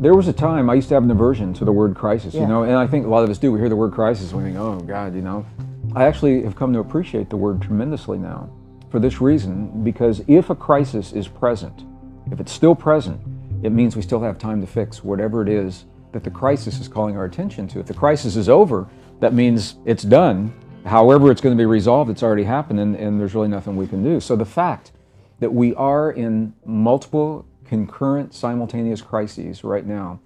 There was a time I used to have an aversion to the word crisis, Yeah. you know, and I think a lot of us do. We hear the word crisis and we think, oh God, you know. I actually have come to appreciate the word tremendously now for this reason, because if a crisis is present, if it's still present, it means we still have time to fix whatever it is that the crisis is calling our attention to. If the crisis is over, that means it's done. However it's going to be resolved, it's already happened, and there's really nothing we can do. So the fact that we are in multiple concurrent simultaneous crises right now,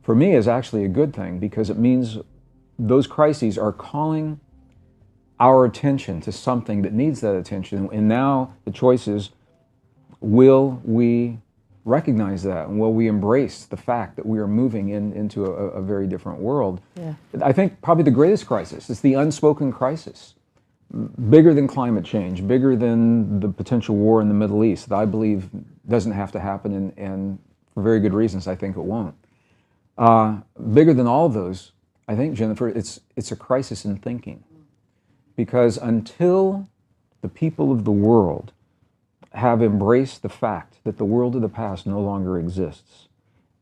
for me, is actually a good thing, because it means those crises are calling our attention to something that needs that attention. And now the choice is, will we recognize that, and will we embrace the fact that we are moving into a very different world? Yeah. I think probably the greatest crisis is the unspoken crisis, bigger than climate change, bigger than the potential war in the Middle East, that I believe doesn't have to happen, and for very good reasons I think it won't. Bigger than all of those, I think, Jennifer, it's a crisis in thinking. Because until the people of the world have embraced the fact that the world of the past no longer exists,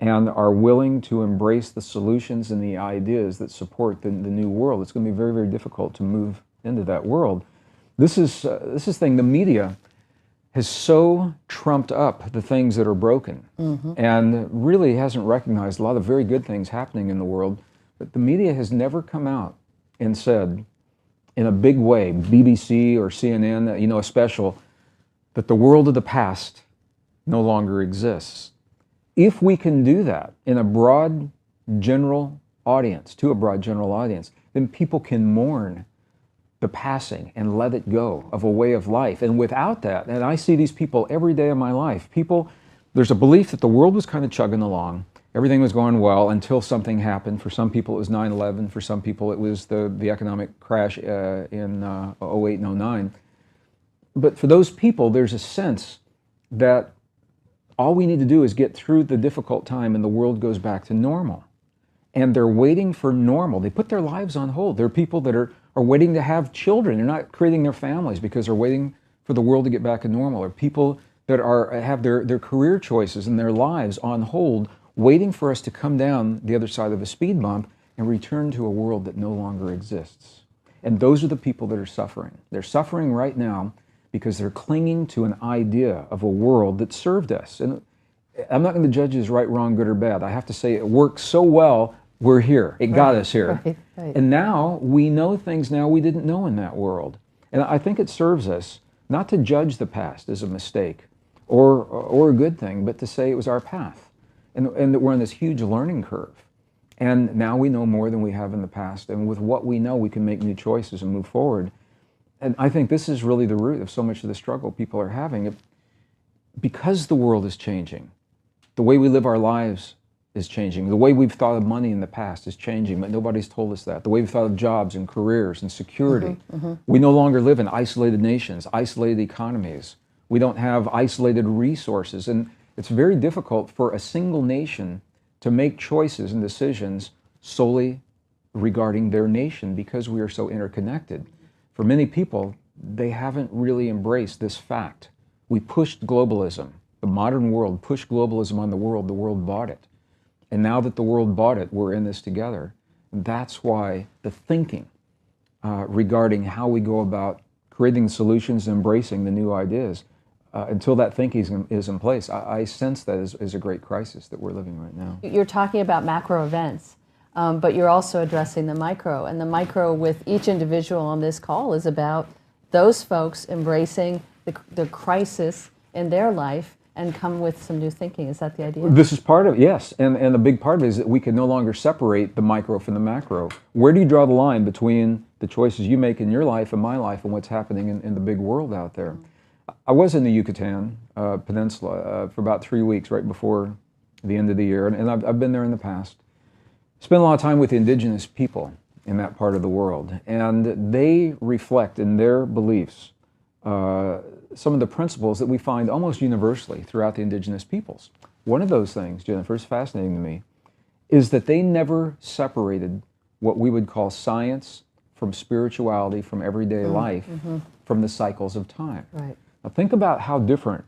and are willing to embrace the solutions and the ideas that support the new world, it's going to be very, very difficult to move into that world. This is thing, the media has so trumped up the things that are broken, and really hasn't recognized a lot of very good things happening in the world. But the media has never come out and said, in a big way, BBC or CNN, you know, a special, that the world of the past no longer exists. If we can do that in a broad general audience, to a broad general audience, then people can mourn the passing and let it go of a way of life. And without that, and I see these people every day of my life, there's a belief that the world was kind of chugging along, everything was going well until something happened. For some people it was 9/11, for some people it was the economic crash in 08 and 09. But for those people, there's a sense that all we need to do is get through the difficult time and the world goes back to normal. And they're waiting for normal. They put their lives on hold. There are people that are waiting to have children. They're not creating their families because they're waiting for the world to get back to normal. Or people that have their career choices and their lives on hold, waiting for us to come down the other side of a speed bump and return to a world that no longer exists. And those are the people that are suffering. They're suffering right now because they're clinging to an idea of a world that served us. And I'm not going to judge it as right, wrong, good, or bad. I have to say it worked so well, we're here. It got us here. Right. And now we know things now we didn't know in that world. And I think it serves us not to judge the past as a mistake or a good thing, but to say it was our path. And that we're on this huge learning curve. And now we know more than we have in the past. And with what we know, we can make new choices and move forward. And I think this is really the root of so much of the struggle people are having. Because the world is changing, the way we live our lives is changing. The way we've thought of money in the past is changing, but nobody's told us that. The way we've thought of jobs and careers and security. We no longer live in isolated nations, isolated economies. We don't have isolated resources. And it's very difficult for a single nation to make choices and decisions solely regarding their nation because we are so interconnected. For many people, they haven't really embraced this fact. We pushed globalism. The modern world pushed globalism on the world bought it. And now that the world bought it, we're in this together. That's why the thinking regarding how we go about creating solutions and embracing the new ideas, until that thinking is in place, I sense that is a great crisis that we're living right now. You're talking about macro events, but you're also addressing the micro. And the micro with each individual on this call is about those folks embracing the crisis in their life and come with some new thinking. Is that the idea? This is part of it, yes. And a big part of it is that we can no longer separate the micro from the macro. Where do you draw the line between the choices you make in your life and my life and what's happening in the big world out there? I was in the Yucatan Peninsula for about 3 weeks right before the end of the year, and I've been there in the past. Spent a lot of time with the indigenous people in that part of the world, and they reflect in their beliefs some of the principles that we find almost universally throughout the indigenous peoples. One of those things, Jennifer, is fascinating to me, is that they never separated what we would call science from spirituality, from everyday life, from the cycles of time. Right. Now think about how different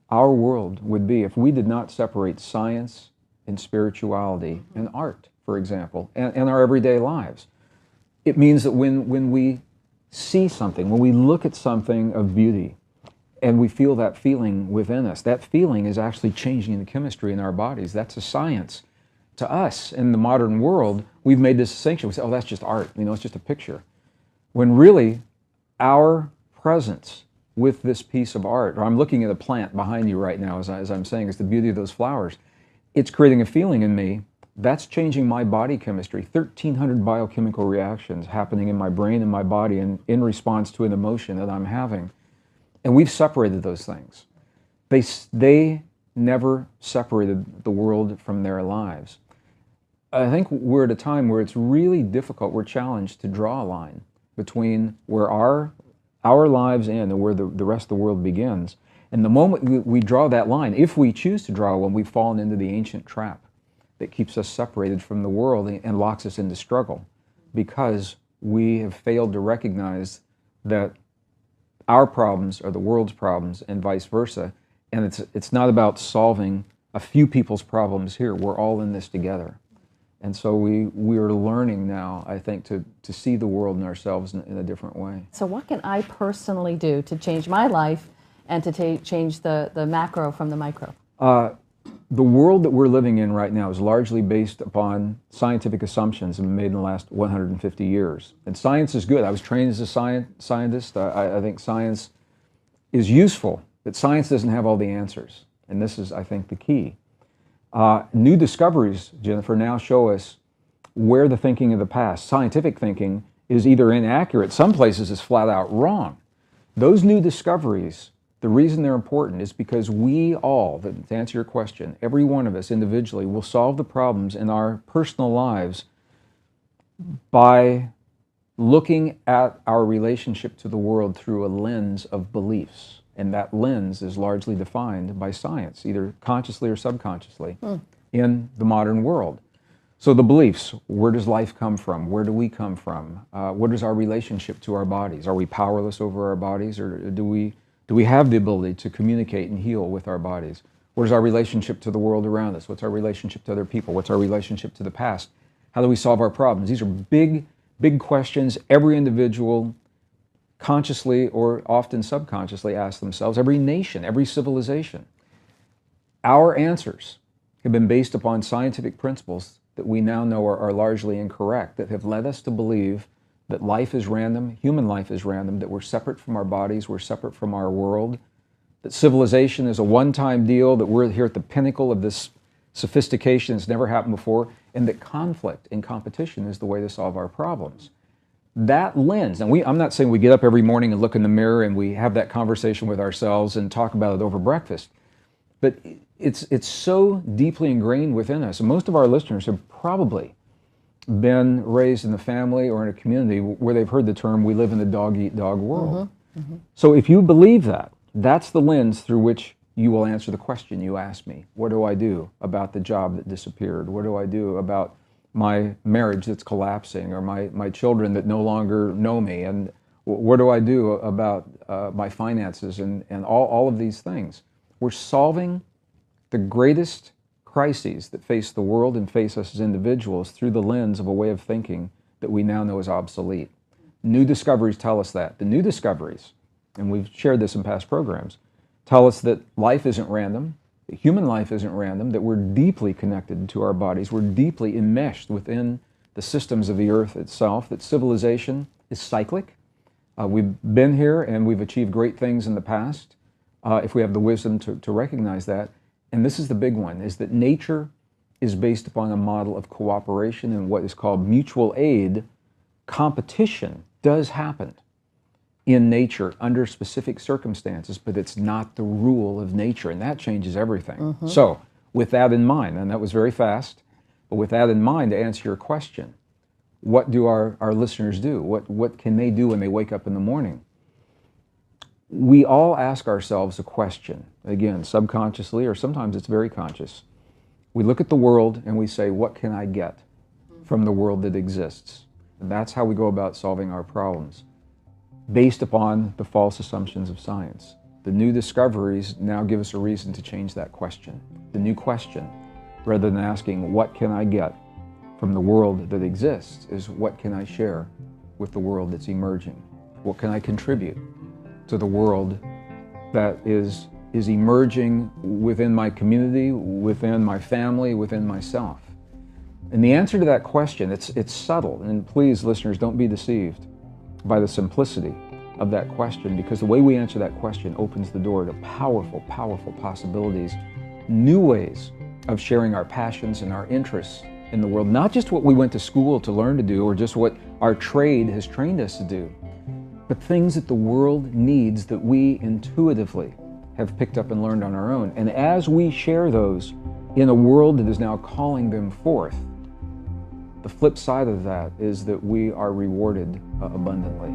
our world would be if we did not separate science in spirituality and art, for example, and our everyday lives. It means that when we see something, when we look at something of beauty, and we feel that feeling within us, that feeling is actually changing the chemistry in our bodies. That's a science. To us, in the modern world, we've made this distinction. We say, oh, that's just art, it's just a picture. When really, our presence with this piece of art, or I'm looking at a plant behind you right now as I'm saying, it's the beauty of those flowers. It's creating a feeling in me. That's changing my body chemistry. 1,300 biochemical reactions happening in my brain and my body in response to an emotion that I'm having. And we've separated those things. They never separated the world from their lives. I think we're at a time where it's really difficult, we're challenged to draw a line between where our lives end and where the rest of the world begins. And the moment we draw that line, if we choose to draw one, we've fallen into the ancient trap that keeps us separated from the world and locks us into struggle, because we have failed to recognize that our problems are the world's problems and vice versa. And it's not about solving a few people's problems here. We're all in this together. And so we are learning now, I think, to see the world and ourselves in a different way. So what can I personally do to change my life and to change the macro from the micro? The world that we're living in right now is largely based upon scientific assumptions made in the last 150 years. And science is good. I was trained as a scientist. I think science is useful, but science doesn't have all the answers. And this is, I think, the key. New discoveries, Jennifer, now show us where the thinking of the past, scientific thinking, is either inaccurate, some places is flat out wrong. Those new discoveries, the reason they're important is because we all, to answer your question, every one of us individually will solve the problems in our personal lives by looking at our relationship to the world through a lens of beliefs. And that lens is largely defined by science, either consciously or subconsciously, in the modern world. So the beliefs, where does life come from? Where do we come from? What is our relationship to our bodies? Are we powerless over our bodies, or do we have the ability to communicate and heal with our bodies? What is our relationship to the world around us? What's our relationship to other people? What's our relationship to the past? How do we solve our problems? These are big, big questions every individual consciously or often subconsciously ask themselves, every nation, every civilization. Our answers have been based upon scientific principles that we now know are largely incorrect, that have led us to believe that life is random, human life is random, that we're separate from our bodies, we're separate from our world, that civilization is a one-time deal, that we're here at the pinnacle of this sophistication that's never happened before, and that conflict and competition is the way to solve our problems. That lens, and I'm not saying we get up every morning and look in the mirror and we have that conversation with ourselves and talk about it over breakfast, but it's so deeply ingrained within us. And most of our listeners have probably been raised in a family or in a community where they've heard the term, we live in a dog-eat-dog world. So if you believe that, that's the lens through which you will answer the question you asked me. What do I do about the job that disappeared? What do I do about my marriage that's collapsing, or my children that no longer know me? And what do I do about my finances and all of these things? We're solving the greatest crises that face the world and face us as individuals through the lens of a way of thinking that we now know is obsolete. New discoveries tell us that. The new discoveries, and we've shared this in past programs, tell us that life isn't random, that human life isn't random, that we're deeply connected to our bodies, we're deeply enmeshed within the systems of the earth itself, that civilization is cyclic. We've been here and we've achieved great things in the past, if we have the wisdom to recognize that. And this is the big one, is that nature is based upon a model of cooperation and what is called mutual aid. Competition does happen in nature under specific circumstances, but it's not the rule of nature, and that changes everything. So with that in mind, and that was very fast, but with that in mind, to answer your question, what do our listeners do? What can they do when they wake up in the morning? We all ask ourselves a question, again, subconsciously, or sometimes it's very conscious. We look at the world and we say, what can I get from the world that exists? And that's how we go about solving our problems, based upon the false assumptions of science. The new discoveries now give us a reason to change that question. The new question, rather than asking, what can I get from the world that exists, is what can I share with the world that's emerging? What can I contribute to the world that is emerging within my community, within my family, within myself? And the answer to that question, it's subtle, and please, listeners, don't be deceived by the simplicity of that question, because the way we answer that question opens the door to powerful, powerful possibilities, new ways of sharing our passions and our interests in the world, not just what we went to school to learn to do or just what our trade has trained us to do, but things that the world needs that we intuitively have picked up and learned on our own. And as we share those in a world that is now calling them forth, the flip side of that is that we are rewarded abundantly.